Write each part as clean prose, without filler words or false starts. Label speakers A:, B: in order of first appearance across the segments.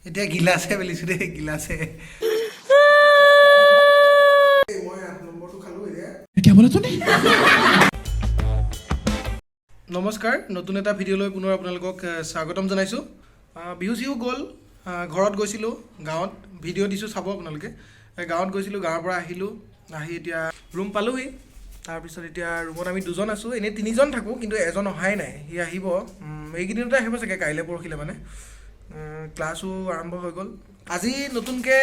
A: এতিয়া গিলাছে বেলিছোঁ দেই গিলাছে মই 8 নম্বৰটো খালো এতিয়া বলে তুমি নমস্কাৰ নতুন এটা ভিডিঅ'লৈ পুনৰ আপোনালোকক স্বাগতম জনাইছোঁ বিহু চিহু গ'ল ঘৰত গৈছিলোঁ গাঁৱত ভিডিঅ' দিছোঁ চাব আপোনালোকে গাঁৱত গৈছিলোঁ গাঁৱৰ পৰা আহিলোঁ আহি এতিয়া ৰুম পালোহি তাৰপিছত এতিয়া ৰুমত আমি দুজন আছোঁ এনেই তিনিজন থাকোঁ কিন্তু এজন অহাই নাই সি আহিব এইকেইদিনতে আহিব চাগে কাইলৈ পৰহিলৈ মানে ক্লাছো আৰম্ভ হৈ গ'ল আজি নতুনকৈ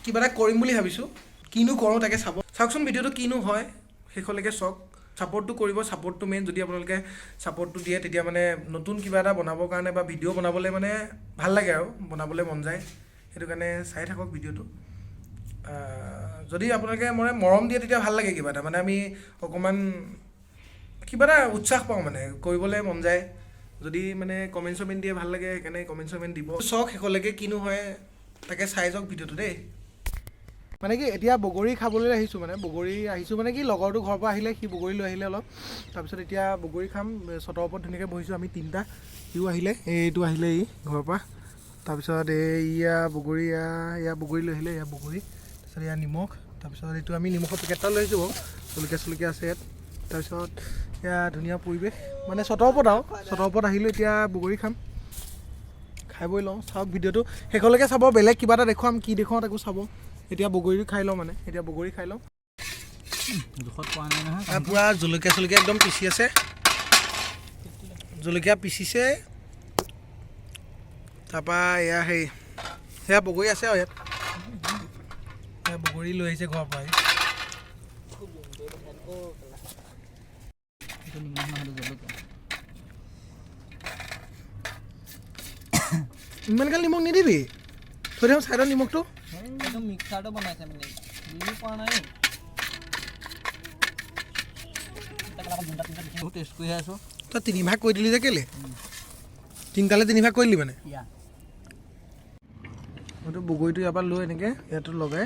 A: কিবা এটা কৰিম বুলি ভাবিছোঁ কিনো কৰোঁ তাকে চাওকচোন ভিডিঅ'টো কিনো হয় শেষলৈকে চাওক ছাপোৰ্টটো কৰিব ছাপোৰ্টটো মেইন যদি আপোনালোকে ছাপোৰ্টটো দিয়ে তেতিয়া মানে নতুন কিবা এটা বনাবৰ কাৰণে বা ভিডিঅ' বনাবলৈ মানে ভাল লাগে আৰু বনাবলৈ মন যায় সেইটো কাৰণে চাই থাকক ভিডিঅ'টো যদি আপোনালোকে মানে মৰম দিয়ে তেতিয়া ভাল লাগে কিবা এটা মানে আমি অকণমান কিবা এটা উৎসাহ পাওঁ মানে কৰিবলৈ মন যায় যদি মানে কমেণ্ট চমেণ্ট দিয়ে ভাল লাগে সেইকাৰণে কমেণ্ট চমেণ্ট দিব চাওক শেষলৈকে কিনো হয় তাকে চাই যাওক ভিডিঅ'টো দেই মানে কি এতিয়া বগৰী খাবলৈ আহিছোঁ মানে কি লগৰটো ঘৰৰ পৰা আহিলে সি বগৰী লৈ আহিলে অলপ তাৰপিছত এতিয়া বগৰী খাম চটৰ ওপৰত ধুনীয়াকৈ বহিছোঁ আমি তিনিটা সিও আহিলে এইটো আহিলে ই ঘৰৰ পৰা তাৰপিছত এয়া বগৰী লৈ আহিলে এয়া বগৰী তাৰপিছত এয়া নিমখ তাৰপিছত এইটো আমি নিমখৰ পেকেট এটা লৈ আহিছোঁ বাৰু জলকীয়া আছে ইয়াত তাৰপিছত এয়া ধুনীয়া পৰিৱেশ মানে চটৰ ওপৰত আহিলোঁ এতিয়া বগৰী খাম খাই বৈ লওঁ চাওক ভিডিঅ'টো শেষলৈকে চাব বেলেগ কিবা এটা দেখুৱাম কি দেখুৱাওঁ তাকো চাব এতিয়া বগৰী খাই লওঁ জোখত পোৱা নাই নহয় পূৰা জলকীয়া একদম পিচি আছে জলকীয়া পিচিছে তাৰপৰা সেয়া বগৰী আছে আৰু ইয়াত বগৰী লৈ আহিছে ঘৰৰ পৰা ইমান গাল নিমখ নিদিবি থৈ দিওঁ ছাইডত নিমখটো
B: একদম মিক্সাৰটো বনাইছে মানে বুজি পোৱা নাই টেষ্ট কৰি আছোঁ
A: তই 3 ভাগ কৰি দিলি যে কেলে 3টালৈ 3 ভাগ কৰি দিলি মানে মইতো বগৰীটো ইয়াৰ পৰা লৈ এনেকৈ ইয়াতো লগাই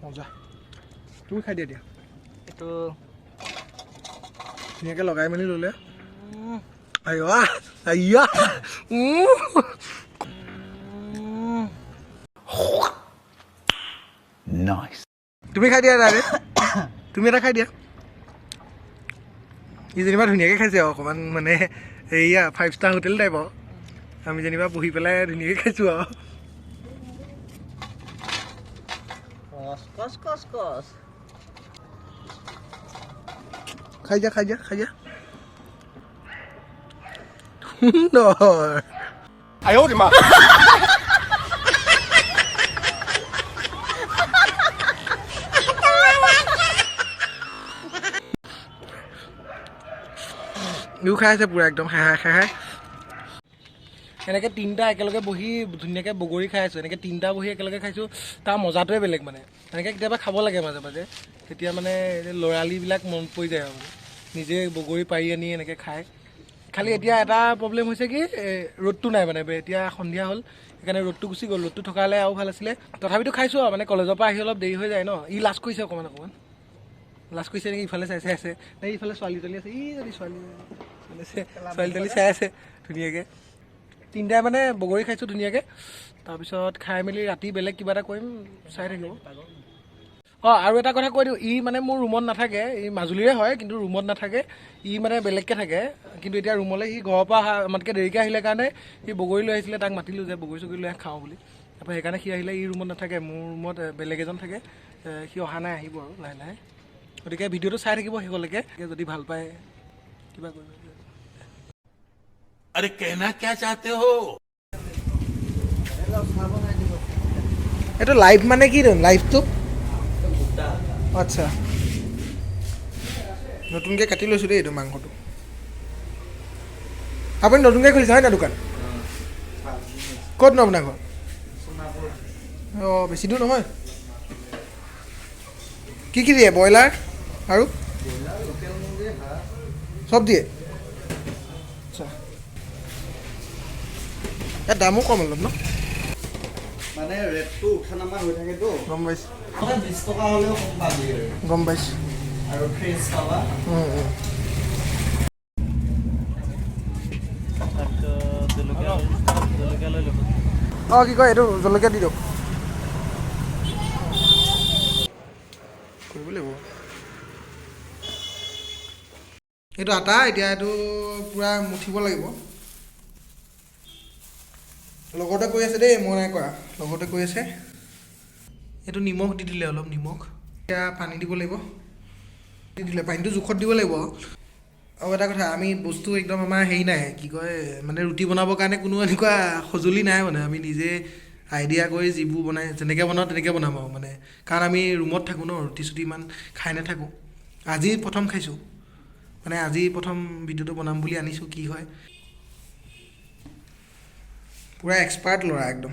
A: মজা তুমি খাই দিয়া এতিয়া
B: এইটো
A: ধুনীয়াকৈ লগাই মেলি ল'লে তুমি খাই দিয়া দাদা তুমি এটা খাই দিয়া ই যেনিবা ধুনীয়াকৈ খাইছে আৰু অকণমান মানে এয়া 5 ষ্টাৰ হোটেল টাইপ আৰু আমি যেনিবা বহি পেলাই ধুনীয়াকৈ খাইছোঁ আৰু খাই যা সুন্দৰ ইও খাই আছে পূৰা একদম খাই এনেকৈ 3টা একেলগে বহি ধুনীয়াকৈ বগৰী খাই আছোঁ এনেকৈ 3টা বহি একেলগে খাইছোঁ তাৰ মজাটোৱে বেলেগ মানে এনেকৈ কেতিয়াবা খাব লাগে মাজে মাজে তেতিয়া মানে ল'ৰালিবিলাক মনত পৰি যায় আৰু নিজে বগৰী পাৰি আনি এনেকৈ খায় খালি এতিয়া এটা প্ৰব্লেম হৈছে কি ৰ'দটো নাই মানে এতিয়া সন্ধিয়া হ'ল সেইকাৰণে ৰ'দটো গুচি গ'ল ৰ'দটো থকা হ'লে আৰু ভাল আছিলে তথাপিতো খাইছোঁ আৰু মানে কলেজৰ পৰা আহি অলপ দেৰি হৈ যায় ন ই লাজ কৰিছে অকণমান লাজ কৰিছে নেকি ইফালে চাই আছে নে ইফালে ছোৱালী তলি আছে যদি ছোৱালী তলি চাই আছে ধুনীয়াকৈ 3টাই মানে বগৰী খাইছোঁ ধুনীয়াকৈ তাৰপিছত খাই মেলি ৰাতি বেলেগ কিবা এটা কৰিম চাই থাকিব আৰু এটা কথা কৈ দিওঁ ই মানে মোৰ ৰুমত নাথাকে ই মাজুলীৰে হয় কিন্তু ৰুমত নাথাকে ই মানে বেলেগকৈ থাকে কিন্তু এতিয়া ৰুমলৈ সি ঘৰৰ পৰা আমাতকৈ দেৰিকৈ আহিলে কাৰণে সি বগৰী লৈ আহিছিলে তাক মাতিলোঁ যে বগৰী চগৰী লৈ খাওঁ বুলি তাৰপৰা সেইকাৰণে সি আহিলে ই ৰুমত নাথাকে মোৰ ৰুমত বেলেগ এজন থাকে সি অহা নাই আহিব আৰু লাহে গতিকে ভিডিঅ'টো চাই থাকিব শেষলৈকে যদি ভাল পায় কিবা কৰিব
C: अरे कहना क्या चाहते हो
A: এইটো লাইভ মানে কি লাইভটো আচ্ছা নতুনকৈ কাটি লৈছোঁ দেই এইটো মাংসটো আপুনি নতুনকৈ খুলিছে হয় নাই দোকান ক'ত ন আপোনাৰ ঘৰ বেছি দূৰ নহয় কি দিয়ে ব্ৰইলাৰ আৰু চব দিয়ে আচ্ছা ইয়াত দামো কম অলপ ন
B: মানে ৰেটটো উঠানামা হৈ থাকেতো
A: গম পাইছোঁ
B: 20 টকা হ'লেও কম পাবি
A: গম পাইছোঁ
B: আৰু ফ্ৰেছ পাবা তাৰপিছত জলকীয়া লৈ ল'ব
A: অঁ কি কয় এইটো জলকীয়া দি দিয়ক কৰিব লাগিব এইটো আটা এতিয়া এইটো পূৰা মুঠিব লাগিব লগতে কৈ আছে দেই মই নাই কৰা লগতে কৈ আছে এইটো নিমখ দি দিলে অলপ নিমখ এতিয়া পানী দিব লাগিব দি দিলে পানীটো জোখত দিব লাগিব আৰু এটা কথা আমি বস্তু একদম আমাৰ হেৰি নাই কি কয় মানে ৰুটি বনাবৰ কাৰণে কোনো এনেকুৱা সঁজুলি নাই মানে আমি নিজে আইডিয়া কৰি যিবোৰ বনাই যেনেকৈ বনাওঁ তেনেকৈ বনাম আৰু মানে কাৰণ আমি ৰুমত থাকোঁ ন ৰুটি চুটি ইমান খাই নাথাকোঁ আজি প্ৰথম খাইছোঁ মানে আজি প্ৰথম ভিডিঅ'টো বনাম বুলি আনিছোঁ কি হয় পূৰা এক্সপাৰ্ট ল'ৰা একদম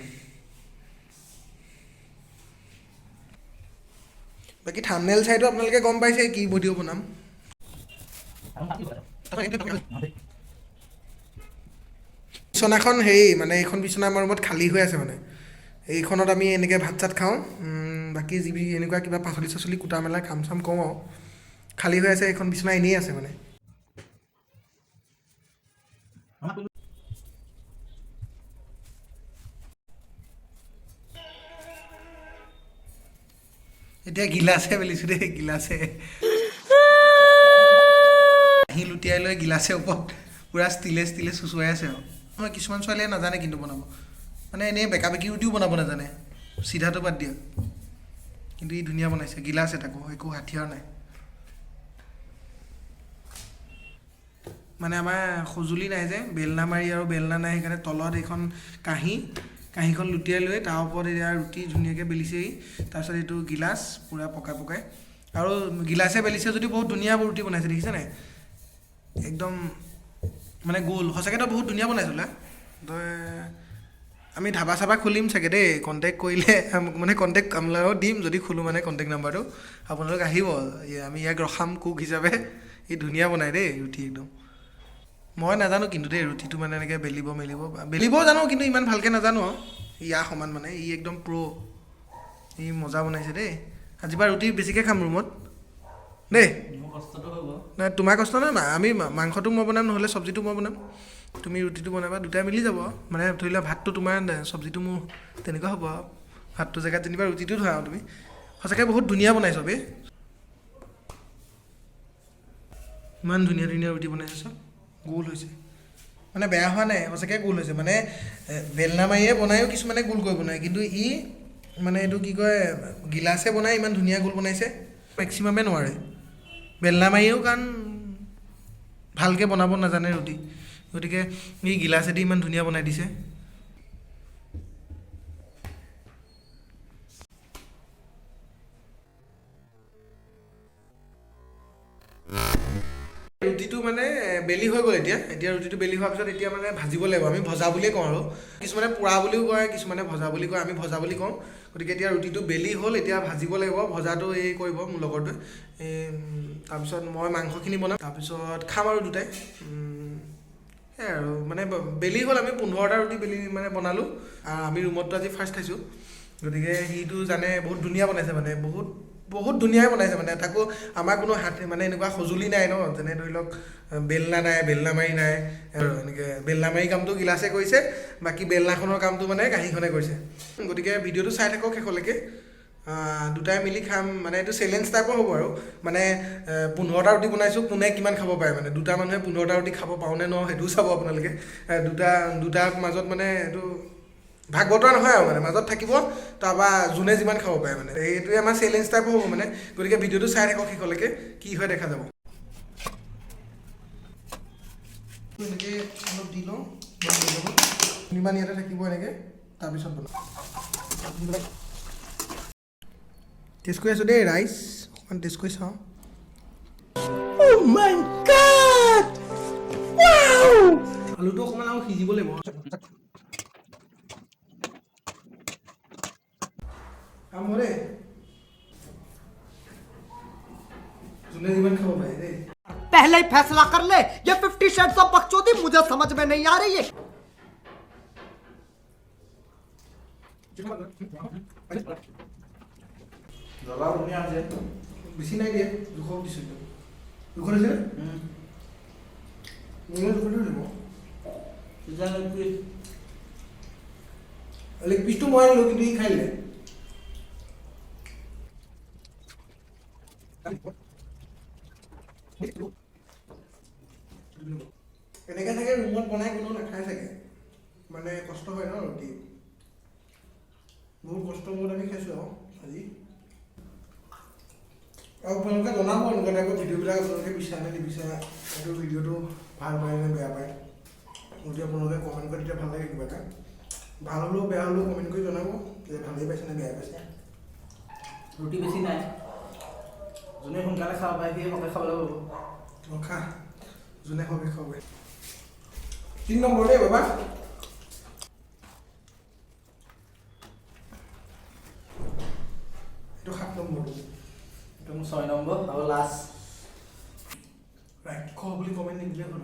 A: বাকী থাম্বনেইল চাইটো আপোনালোকে গম পাইছে কি ভিডিঅ' বনাম বিচনাখন হেৰি মানে এইখন বিচনা আমাৰ ৰুমত খালী হৈ আছে মানে এইখনত আমি এনেকৈ ভাত চাত খাওঁ বাকী যি এনেকুৱা কিবা পাচলি চাচলি কুটা মেলা কাম চাম কৰোঁ আৰু খালী হৈ আছে এইখন বিচনা এনেই আছে মানে এতিয়া গিলাচে বেলিছোঁ দেই গিলাচে আহি লুটিয়াই লৈ গিলাচে ওপৰত পূৰা ষ্টিলে চুচুৱাই আছে আৰু মই কিছুমান ছোৱালীয়ে নাজানে কিন্তু বনাব মানে এনেই বেকা বেকি ৰুটিও বনাব নাজানে চিধাটো বাদ দিয়া কিন্তু ই ধুনীয়া বনাইছে গিলাচে তাকো একো হাথিয়াৰ নাই মানে আমাৰ সঁজুলি নাই যে বেলনা মাৰি আৰু বেলনা নাই সেইকাৰণে তলত এইখন কাঁহীখন লুটিয়াই লৈ তাৰ ওপৰত এতিয়া ৰুটি ধুনীয়াকৈ বেলিছেহি তাৰপিছত এইটো গিলাচ পূৰা পকাই আৰু গিলাচে বেলিছে যদি বহুত ধুনীয়া ৰুটি বনাইছে দেখিছে নাই একদম মানে গোল সঁচাকৈ তই বহুত ধুনীয়া বনাইছিলা তই আমি ধাবা চাবা খুলিম চাগে দেই কণ্টেক্ট কৰিলে মানে কণ্টেক্ট আপোনালোকক দিম যদি খোলোঁ মানে কণ্টেক্ট নাম্বাৰটো আপোনালোক আহিব আমি ইয়াক ৰখাম কুক হিচাপে ই ধুনীয়া বনাই দেই ৰুটি একদম মই নাজানো কিন্তু দেই ৰুটিটো মানে এনেকৈ বেলিবও জানো কিন্তু ইমান ভালকৈ নাজানো আৰু ইয়াৰ সমান মানে ই একদম প্ৰ' ই মজা বনাইছে দেই আজিৰ পৰা ৰুটি বেছিকৈ খাম ৰুমত দেই নাই তোমাৰ কষ্ট নাই আমি মাংসটো মই বনাম নহ'লে চব্জিটো মই বনাম তুমি ৰুটিটো বনাবা দুটাই মিলি যাব মানে ধৰি লোৱা ভাতটো তোমাৰ চব্জিটো মোৰ তেনেকুৱা হ'ব আৰু ভাতটো জেগাত যেনিবা ৰুটিটো ধৰা আৰু তুমি সঁচাকৈ বহুত ধুনীয়া বনাইছ বে ইমান ধুনীয়া ৰুটি বনাইছে চব গোল হৈছে মানে বেয়া হোৱা নাই সঁচাকৈ গোল হৈছে মানে বেলনা মাৰিয়ে বনায়ো কিছুমানে গোল কৰিব নোৱাৰে কিন্তু ই মানে এইটো কি কয় গিলাচে বনাই ইমান ধুনীয়া গোল বনাইছে মেক্সিমামে নোৱাৰে বেলনা মাৰিয়েও কাৰণ ভালকৈ বনাব নাজানে ৰুটি গতিকে ই গিলাচেদি ইমান ধুনীয়া বনাই দিছে ৰুটিটো মানে বেলি হৈ গ'ল এতিয়া ৰুটিটো বেলি হোৱাৰ পিছত এতিয়া মানে ভাজিব লাগিব আমি ভজা বুলিয়ে কওঁ আৰু কিছুমানে পোৰা বুলিও কয় কিছুমানে ভজা বুলি কয় আমি ভজা বুলি কওঁ গতিকে এতিয়া ৰুটিটো বেলি হ'ল এতিয়া ভাজিব লাগিব ভজাটো এই কৰিব মোৰ লগৰটোৱে তাৰপিছত মই মাংসখিনি বনাম তাৰপিছত খাম আৰু দুটাই সেয়াই আৰু মানে বেলি হ'ল আমি 15টা ৰুটি বেলি মানে বনালোঁ আমি ৰুমততো আজি ফাৰ্ষ্ট খাইছোঁ গতিকে সিটো জানে বহুত ধুনীয়া বনাইছে মানে বহুত ধুনীয়াই বনাইছে মানে তাকো আমাৰ কোনো হাত মানে এনেকুৱা সঁজুলি নাই ন যেনে ধৰি লওক বেলনা নাই বেলনা মাৰি নাই এনেকৈ বেলনা মাৰি কামটো গিলাচে কৰিছে বাকী বেলনাখনৰ কামটো মানে কাঁহীখনে কৰিছে গতিকে ভিডিঅ'টো চাই থাকক শেষলৈকে দুটাই মিলি খাম মানে এইটো চেলেঞ্জ টাইপৰ হ'ব আৰু মানে 15টা ৰুটি বনাইছোঁ কোনে কিমান খাব পাৰে মানে দুটা মানুহে 15টা ৰুটি খাব পাৰোঁনে ন সেইটোও চাব আপোনালোকে দুটাৰ মাজত মানে এইটো ভাগ বতৰা নহয় আৰু মানে মাজত থাকিব তাৰপৰা যোনে যিমান খাব পাৰে মানে এইটোৱে আমাৰ চেলেঞ্জ টাইপৰ হ'ব মানে গতিকে ভিডিঅ'টো চাই থাকক শেষলৈকে কি হয় দেখা যাব এনেকৈ অলপ দি লওঁ ইমান ইয়াতে থাকিব এনেকৈ তাৰপিছত বনাওঁ টেষ্ট কৰি আছোঁ দেই ৰাইচ অকণমান টেষ্ট কৰি চাওঁ আলুটো অকণমান আৰু সিজিব লাগিব আমরে जोने जीवन खाओ भाई रे
D: पहले ही फैसला कर ले ये 50 शेड्स ऑफ बकचोदी मुझे समझ में नहीं आ रही है
B: জ্বলা ধুনীয়া আছে
A: বেছি নাই দিয়ে দুখ দিছো দুখ আছে মোৰ দুখ দিব
B: সিজালে
A: লেগ পিচটো মই আনিলোঁ কিন্তু ই খাই দিলে এনেকৈ চাগে ৰুমত বনাই কোনো নাখায় চাগে মানে কষ্ট হয় ন ৰুটি বহুত কষ্ট মূৰত আমি খাইছোঁ আৰু আজি আৰু আপোনালোকে জনাব এনেকুৱা টাইপৰ ভিডিঅ'বিলাক আপোনালোকে বিচাৰে নে নিবিচাৰে এইটো ভিডিঅ'টো ভাল পায় নে বেয়া পায় যদি আপোনালোকে কমেণ্ট কৰি তেতিয়া ভাল লাগে কিবা এটা ভাল হ'লেও বেয়া হ'লেও কমেণ্ট কৰি জনাব যে ভালেই পাইছে নে বেয়া পাইছে
B: ৰুটি বেছি নাই যোনে সোনকালে খাব পাৰে সিয়ে সৰহকৈ খাবলৈ পাব
A: ৰখা যোনে সৰহকৈ খাব পাৰে 3 নম্বৰ দেই বাবা এইটো 7 নম্বৰটো
B: এইটো মোৰ 6 নম্বৰ আৰু লাষ্ট
A: ৰাইট খ বুলি কমেণ্ট নিদিলে হ'ল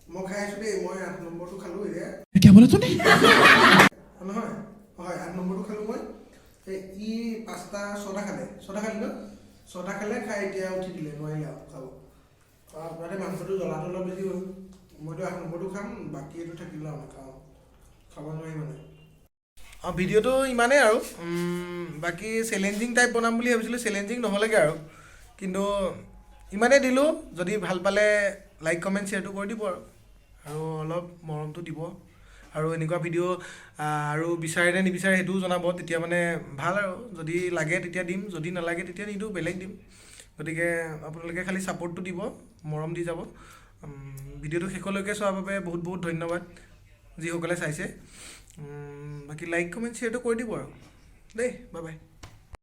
A: মই খাই আছোঁ দেই মই 8 নম্বৰটো খালোঁ এতিয়া নহয় হয় 8 নম্বৰটো খালোঁ মই ই 5টা 6টা খালে 6টা খালি ন 6টা খালে খাই এতিয়া উঠি দিলে নোৱাৰিলে আৰু খাব আপোনাতে মাংসটো জ্বলাটো অলপ বেছি হ'ল মইতো 8 নম্বৰটো খাম বাকী এইটো থাকিলে আৰু নাখাওঁ খাব নোৱাৰি মানে ভিডিঅ'টো ইমানেই আৰু বাকী চেলেঞ্জিং টাইপ বনাম বুলি ভাবিছিলোঁ চেলেঞ্জিং নহ'লেগৈ আৰু কিন্তু ইমানেই দিলোঁ যদি ভাল পালে লাইক কমেণ্ট শ্বেয়াৰটো কৰি দিব আৰু অলপ মৰমটো দিব আৰু এনেকুৱা ভিডিঅ' আৰু বিচাৰে নে নিবিচাৰে সেইটোও জনাব তেতিয়া মানে ভাল আৰু যদি লাগে তেতিয়া দিম যদি নালাগে তেতিয়া নিদিওঁ বেলেগ দিম গতিকে আপোনালোকে খালি ছাপোৰ্টটো দিব মৰম দি যাব ভিডিঅ'টো শেষলৈকে চোৱাৰ বাবে বহুত বহুত ধন্যবাদ যিসকলে চাইছে বাকী লাইক কমেণ্ট শ্বেয়াৰটো কৰি দিব আৰু দেই বাই বাই